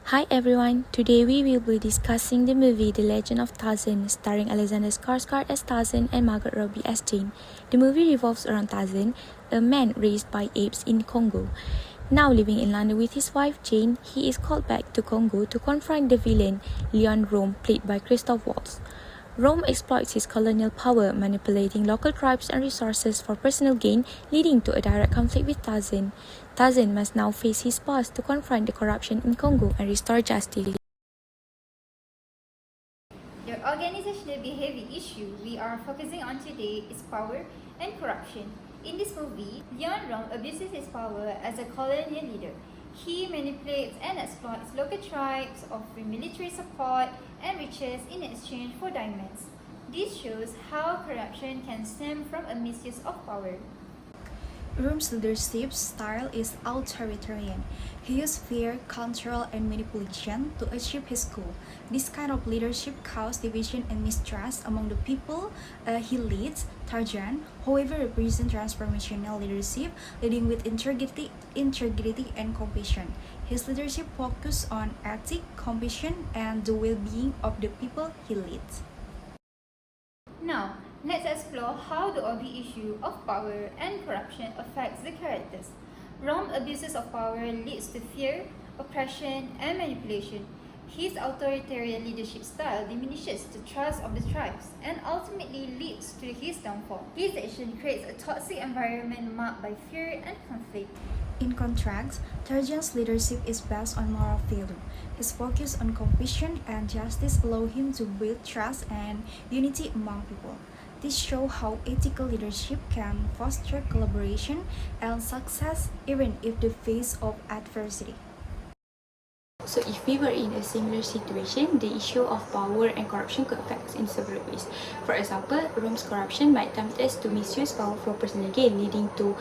Hi everyone, today we will be discussing the movie The Legend of Tarzan, starring Alexander Skarsgård as Tarzan and Margot Robbie as Jane. The movie revolves around Tarzan, a man raised by apes in Congo. Now living in London with his wife Jane, he is called back to Congo to confront the villain Leon Rome, played by Christoph Waltz. Rome exploits his colonial power, manipulating local tribes and resources for personal gain, leading to a direct conflict with Tarzan. Tarzan must now face his past to confront the corruption in Congo and restore justice. The organizational behavior issue we are focusing on today is power and corruption. In this movie, Leon Rome abuses his power as a colonial leader. He manipulates and exploits local tribes, offering military support and riches in exchange for diamonds. This shows how corruption can stem from a misuse of power. Rome's leadership style is authoritarian. He uses fear, control, and manipulation to achieve his goal. This kind of leadership causes division and mistrust among the people he leads. Tarzan, however, represents transformational leadership, leading with integrity, and compassion. His leadership focuses on ethics, compassion, and the well-being of the people he leads. Now, let's explore how the ugly issue of power and corruption affects the characters. Rome's abuses of power leads to fear, oppression, and manipulation. His authoritarian leadership style diminishes the trust of the tribes and ultimately leads to his downfall. His action creates a toxic environment marked by fear and conflict. In contrast, Tarzan's leadership is based on moral value. His focus on compassion and justice allow him to build trust and unity among people. This shows how ethical leadership can foster collaboration and success even in the face of adversity. So if we were in a similar situation, the issue of power and corruption could affect us in several ways. For example, Rome's corruption might tempt us to misuse power for personal gain, leading to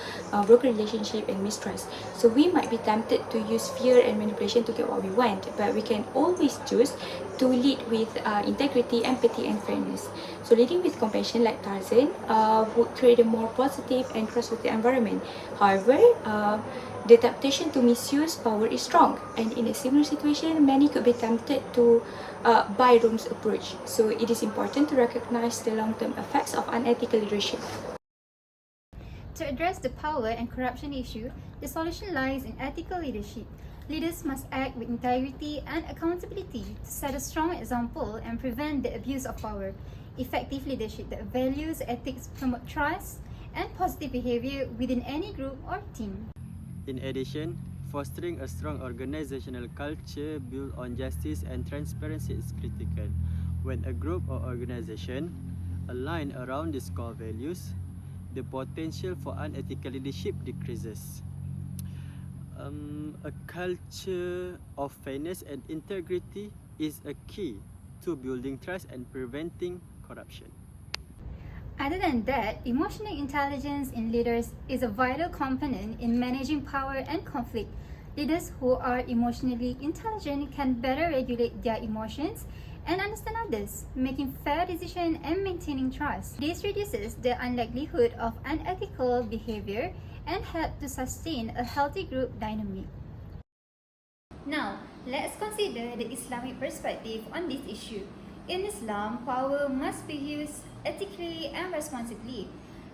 broken relationship and mistrust. So we might be tempted to use fear and manipulation to get what we want, but we can always choose to lead with integrity, empathy, and fairness. So leading with compassion like Tarzan would create a more positive and trustworthy environment. However, the temptation to misuse power is strong, and in a similar situation, many could be tempted to buy Rome's approach. So it is important to recognize the long-term effects of unethical leadership. To address the power and corruption issue, the solution lies in ethical leadership. Leaders must act with integrity and accountability to set a strong example and prevent the abuse of power. Effective leadership that values ethics promote trust and positive behavior within any group or team. In addition, fostering a strong organizational culture built on justice and transparency is critical. When a group or organization align around these core values, the potential for unethical leadership decreases. A culture of fairness and integrity is a key to building trust and preventing corruption. Other than that, emotional intelligence in leaders is a vital component in managing power and conflict. Leaders who are emotionally intelligent can better regulate their emotions and understand others, making fair decisions and maintaining trust. This reduces the unlikelihood of unethical behavior and helps to sustain a healthy group dynamic. Now, let's consider the Islamic perspective on this issue. In Islam, power must be used ethically and responsibly.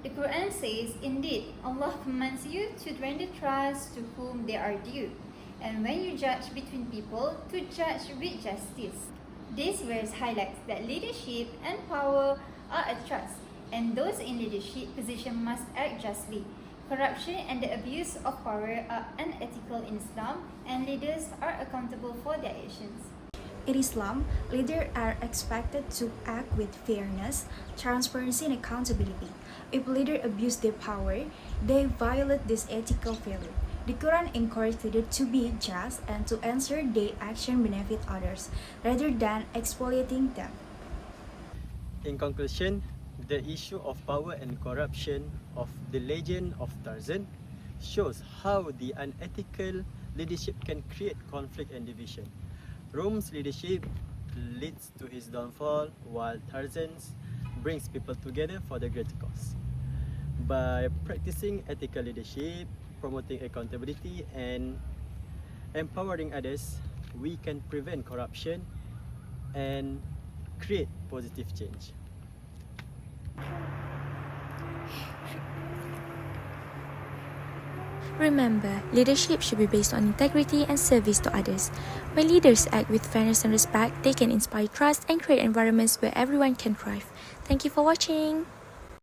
The Quran says, "Indeed, Allah commands you to render trust to whom they are due, and when you judge between people, to judge with justice." This verse highlights that leadership and power are a trust, and those in leadership position must act justly. Corruption and the abuse of power are unethical in Islam, and leaders are accountable for their actions. In Islam, leaders are expected to act with fairness, transparency, and accountability. If leaders abuse their power, they violate this ethical value. The Quran encourages leaders to be just and to ensure their action benefit others, rather than exploiting them. In conclusion, the issue of power and corruption of the legend of Tarzan shows how the unethical leadership can create conflict and division. Rome's leadership leads to his downfall, while Tarzan's brings people together for the greater cause. By practicing ethical leadership, promoting accountability, and empowering others, we can prevent corruption and create positive change. Remember, leadership should be based on integrity and service to others. When leaders act with fairness and respect, they can inspire trust and create environments where everyone can thrive. Thank you for watching.